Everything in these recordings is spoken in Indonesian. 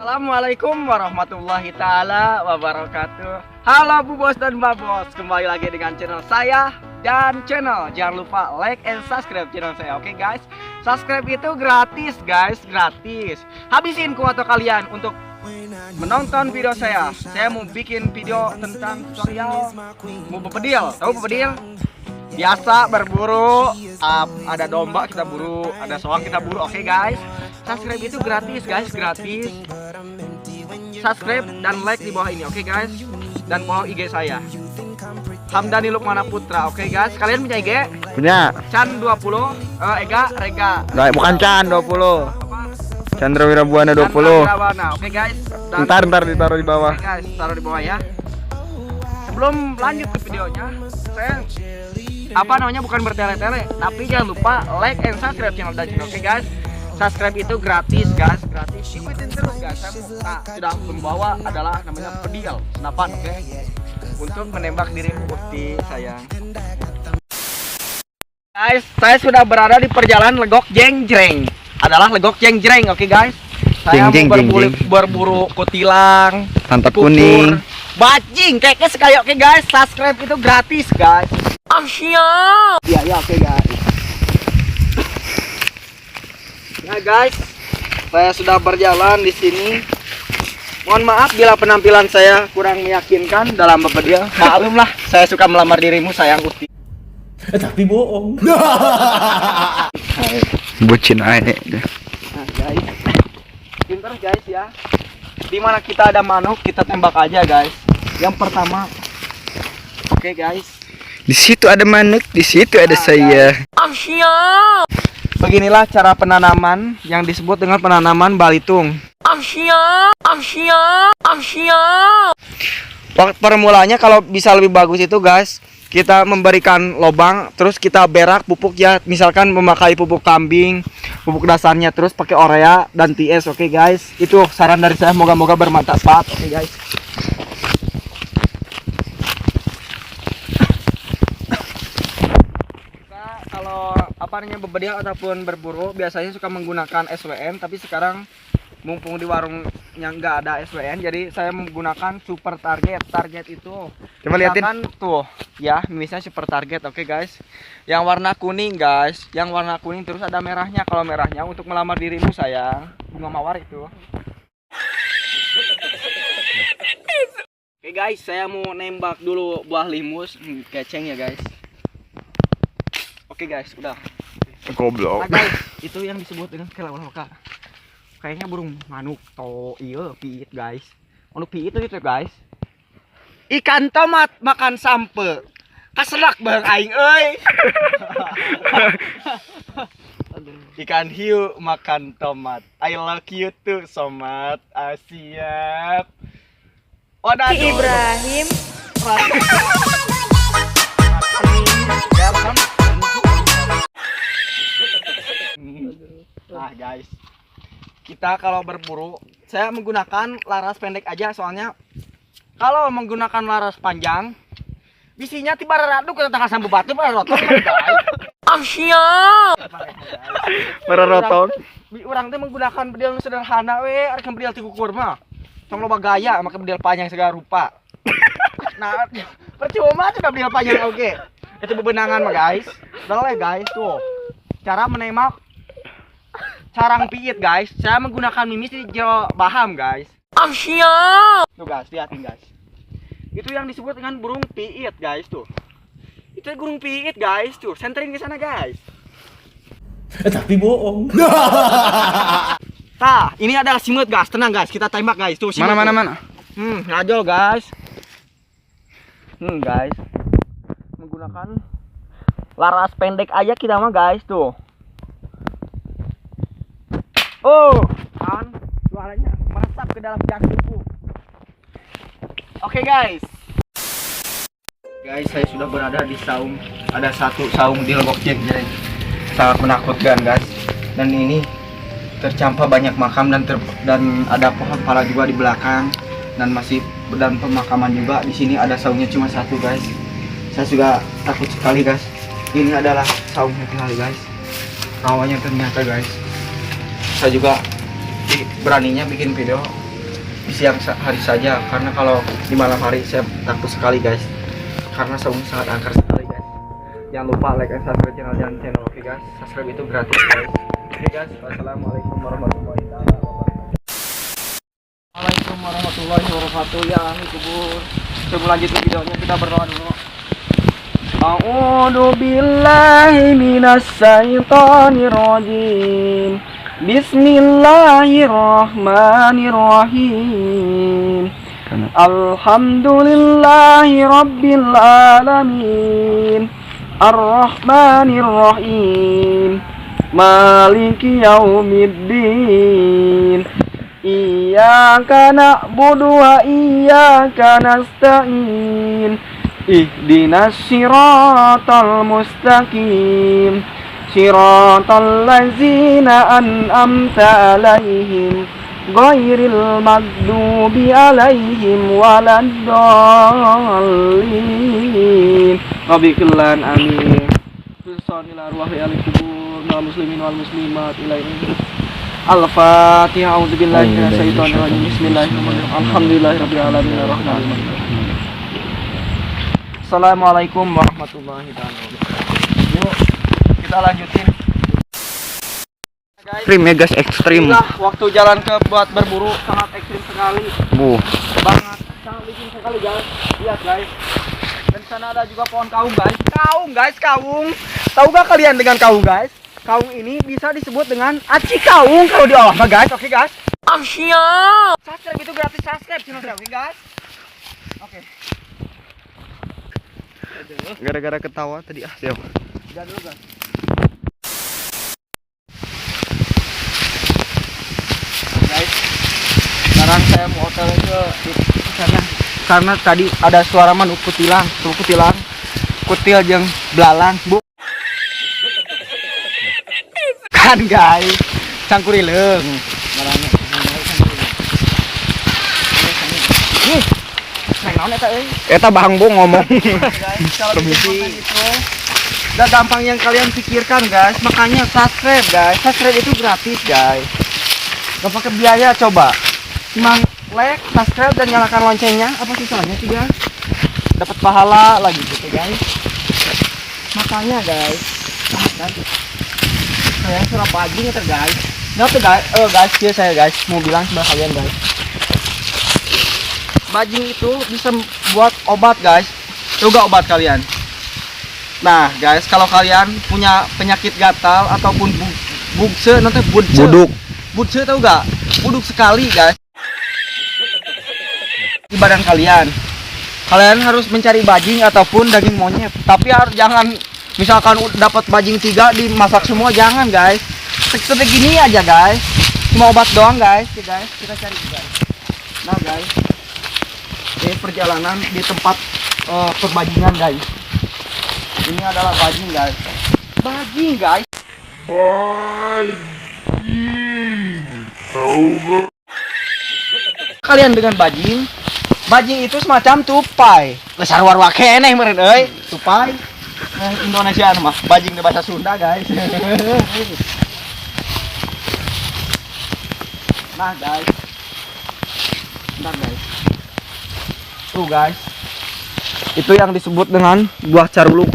Assalamualaikum warahmatullahi taala wabarakatuh. Halo Bu Bos dan Mbak Bos, kembali lagi dengan channel saya dan channel. Jangan lupa like and subscribe channel saya, oke guys? Subscribe itu gratis guys, gratis. Habisin kuota kalian untuk menonton video saya. Saya mau bikin video tentang tutorial mau bepedil. Tahu bepedil? Biasa berburu, ada domba kita buru, ada soang kita buru, oke guys? Subscribe itu gratis guys, gratis. Subscribe dan like di bawah ini, oke guys? Dan follow IG saya, Hamdani Lukmana Putra, oke guys? Kalian punya IG? Punya. Chan 20, Ega, Rega. Nggak, bukan Chan 20. Chandra Wirabuana 20. Oke guys. Dan, Ntar ditaruh di bawah. Oke guys, taruh di bawah ya. Sebelum lanjut ke videonya, saya bukan bertele-tele, tapi jangan lupa like and subscribe channel dan channel, oke guys? Subscribe itu gratis guys, gratis. Ikutin terus guys. Saya sudah membawa adalah namanya pedil senapan, oke? Untuk menembak diri bukti sayang. Guys, saya sudah berada di perjalanan Legok Jengjreng. Adalah Legok Jengjreng, oke guys? Saya mau berburu kutilang, Pantat kukur, kuning, bajing, kayaknya sekali, oke guys? Subscribe itu gratis guys. Siap. Iya, oke guys. Nah guys, saya sudah berjalan di sini. Mohon maaf bila penampilan saya kurang meyakinkan dalam bepedil. Maklumlah, saya suka melamar dirimu sayang Uti. Tapi bohong. bucin aja. Nah guys, pinter guys ya. Dimana kita ada manuk, kita tembak aja guys. Yang pertama, oke guys. Di situ ada manuk, di situ ada saya. Beginilah cara penanaman yang disebut dengan penanaman balitung. Permulanya kalau bisa lebih bagus itu guys, kita memberikan lubang, terus kita berak pupuk ya, misalkan memakai pupuk kambing, pupuk dasarnya, terus pakai urea dan TS, oke guys? Itu saran dari saya, moga-moga bermanfaat, oke guys? Kalau bepedil ataupun berburu biasanya suka menggunakan SWN, tapi sekarang mumpung di warungnya nggak ada SWN, jadi saya menggunakan super target. Target itu Coba liatin tuh ya, misalnya super target, oke guys? Yang warna kuning guys, yang warna kuning terus ada merahnya. Kalau merahnya untuk melamar dirimu sayang, bunga mawar itu. Oke guys, saya mau nembak dulu buah limus, keceng ya guys. Oke guys, udah. Goblok. Nah guys, itu yang disebut dengan kelawaloka. Kayaknya burung manuk to, iya piit guys. Manuk piit itu guys. Ikan tomat makan sampe. Kaselak bang aing euy. Ikan hiu makan tomat. I like you too somat. Siap. Oda Ibrahim. Nah guys, kita kalau berburu, saya menggunakan laras pendek aja, soalnya kalau menggunakan laras panjang bisinya tiba radu ke tengah sambu batu pada rotong guys. Para rotong. Orang teh menggunakan bedil sederhana we, arek bedil ti kukur mah. Tong loba gaya make bedil panjang segala rupa. Nah, percuma juga bedil panjang oke. Itu bebenangan mah guys. Boleh guys tuh. Cara menembak sarang piit guys, saya menggunakan mimis di Jawa Baham guys. Tuh guys, lihatin guys. Itu yang disebut dengan burung piit guys tuh. Itu burung piit guys tuh, senterin ke sana guys. Tapi bohong. Nah, ini adalah simut guys, tenang guys, kita tembak guys tuh. Mana. Ngajol guys. Guys, menggunakan laras pendek aja kita mah guys tuh. Oh, kan suaranya meresap ke dalam jantungku. Oke guys. Guys, saya sudah berada di saung. Ada satu saung di Legok Jengjreng. Sangat menakutkan guys. Dan ini tercampur banyak makam dan ada pohon pala juga di belakang dan pemakaman juga. Di sini ada saungnya cuma satu guys. Saya juga takut sekali guys. Ini adalah saungnya guys. Rawanya ternyata guys. Saya juga beraninya bikin video di siang hari saja, karena kalau di malam hari saya takut sekali guys, karena saung sangat angker sekali guys. Jangan lupa like and subscribe channel oke guys, subscribe itu gratis guys. Oke guys, wassalamualaikum warahmatullahi wabarakatuh. Waalaikumsalam warahmatullahi wabarakatuh. Ya ahli kubur, sebelum lanjut ke videonya kita berdoa dulu. A'udzu billahi minas syaitonir rajim. Bismillahirrahmanirrahim. Alhamdulillahi rabbil alamin. Ar-Rahmanir-Rahim. Maliki yaumiddin. Iyyaka na'budu wa iyyaka nasta'in. Ihdinas siratal mustaqim. Siratal ladzina an'amta 'alaihim ghairil maghdubi 'alaihim waladdallin. Wabikullan amin. Bismillahirrahmanirrahim. Arwahi al-kubur wal muslimin wal muslimat ilaihi. Al-Fatihah. A'udzubillahi minasyaitonir rajim. Bismillahirrahmanirrahim. Alhamdulillahirabbil alamin arrahmanir rahim. Assalamualaikum warahmatullahi wabarakatuh. Yuk, kita lanjutin. Ekstrim ya guys, ekstrim. Inilah waktu jalan ke buat berburu sangat ekstrim sekali. Banget. Sangat licin sekali guys. Lihat guys. Dan di sana ada juga pohon kaung guys. Kaung. Tahu gak kalian dengan kaung guys? Kaung ini bisa disebut dengan aci kaung kalau diolah guys. Oke guys. Siap. Subscribe itu gratis, subscribe channel saya, oke guys. Oke. Gara-gara ketawa tadi siap. Udah dulu guys. Guys, sekarang saya mau hotel ke sana karena tadi ada suara manuk kutilang, kutil jeung belalang, Bu. Kan guys, cangkurileung. Ngaranna. Nih. Neng naon eta euy? Eta Bang Bu ngomong. Guys, kalau bikin itu udah gampang yang kalian pikirkan guys, makanya subscribe guys. Subscribe itu gratis guys. Gak pakai biaya, coba cuma like, subscribe dan nyalakan loncengnya. Apa susahnya sih guys? Dapat pahala lagi gitu guys. Makanya guys, dan saya suruh pagi gitu guys. Nah tuh guys, guys, ya saya guys mau bilang sama kalian guys, bajing itu bisa buat obat guys. Tahu gak obat kalian? Nah guys, kalau kalian punya penyakit gatal ataupun bugse, nanti budse tahu gak? Buduk sekali guys di badan kalian. Kalian harus mencari bajing ataupun daging monyet. Tapi harus jangan misalkan dapat bajing 3 dimasak semua, jangan guys. Segini aja guys. Cuma obat doang guys. Guys, kita cari guys. Nah guys, ini perjalanan di tempat perbajingan guys. Ini adalah bajing guys. Bajing guys. Kalian dengan bajing itu semacam tupai. Besar warwa keneh meureun euy, tupai. Indonesia mah bajing di bahasa Sunda guys. Nah guys. Bentar guys. Tuh guys. Itu yang disebut dengan buah caruluk.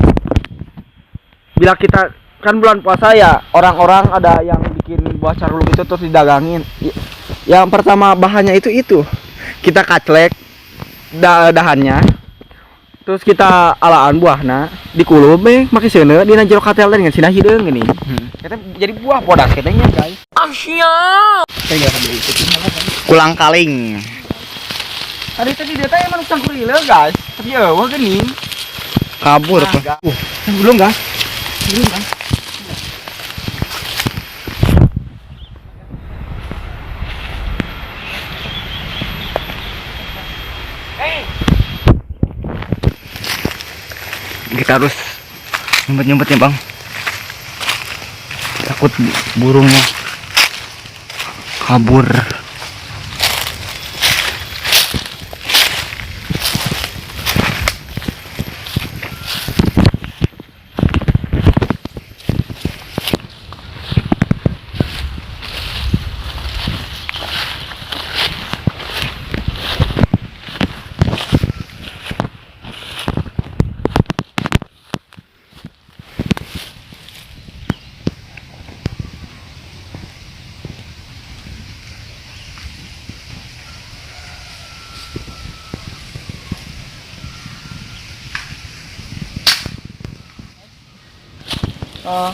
Bila kita kan bulan puasa ya, orang-orang ada yang bikin buah caruluk itu terus didagangin. Yang pertama bahannya itu kita kaclek dahannya, terus kita alaan buahna dikulub make seuneu dina jero katel dengan sina hideung gini. Kita jadi buah bodas katanya guys. Siap. Kulang kaling. Tadi dia teh emang cangkurileung guys. Tapi eueuh geuning. Kabur Nah, apa? Belum guys. Kita harus nyempet ya bang, takut burungnya kabur.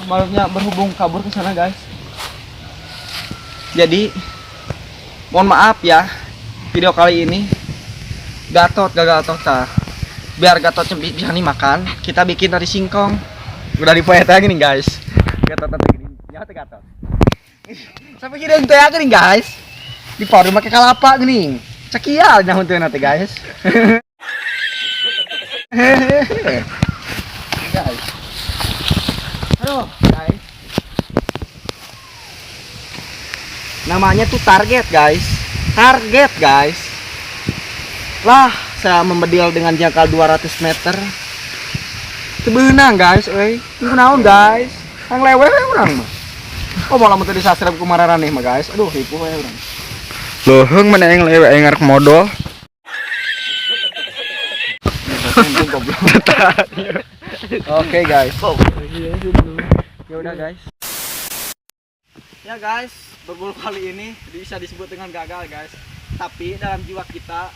malamnya berhubung kabur ke sana guys. Jadi mohon maaf ya, video kali ini Gatot gagal total. Biar Gatot bisa nih makan, kita bikin dari singkong. Udah dipoet lagi nih guys. Gatot gini, ya Gatot. Sampai kira ente ya nih guys. Diparu pakai kalapa gini. Cekial nya untuk nanti guys. Guys. Aduh, guys. Namanya tuh target, guys. Target, guys. Lah, saya membedil dengan jangkau 200 meter. Sebenang, guys, euy. Ini naon, guys? Yang leweh urang mah. Oh, malah teu disasrep kumararan nih mah, guys. Aduh, hipu we urang. Loheng mana yang lewe yang ngarek modal. Oke guys. Ya udah guys. Ya guys, berburu kali ini bisa disebut dengan gagal guys. Tapi dalam jiwa kita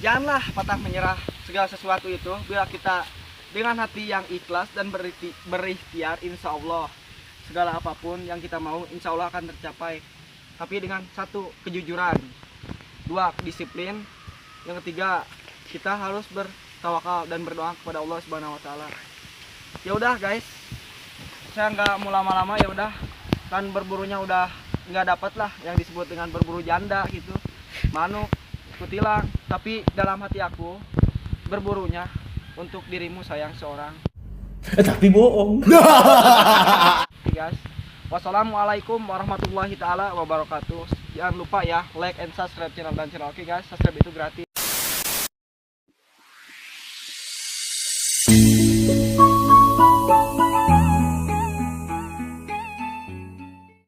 janganlah patah menyerah segala sesuatu itu. Bila kita dengan hati yang ikhlas dan berikhtiar, insya Allah segala apapun yang kita mau insya Allah akan tercapai. Tapi dengan satu, kejujuran. Dua, disiplin. Yang ketiga, kita harus bertawakal dan berdoa kepada Allah Subhanahu wa taala. Ya udah guys. Saya nggak mau lama-lama, ya udah. Kan berburunya udah nggak dapat lah yang disebut dengan berburu janda gitu. Manuk, kutilang. Tapi dalam hati aku berburunya untuk dirimu sayang seorang. Tapi bohong. Oke guys. Wassalamualaikum warahmatullahi taala wabarakatuh. Jangan lupa ya like and subscribe channel dan channel. Oke guys, subscribe itu gratis.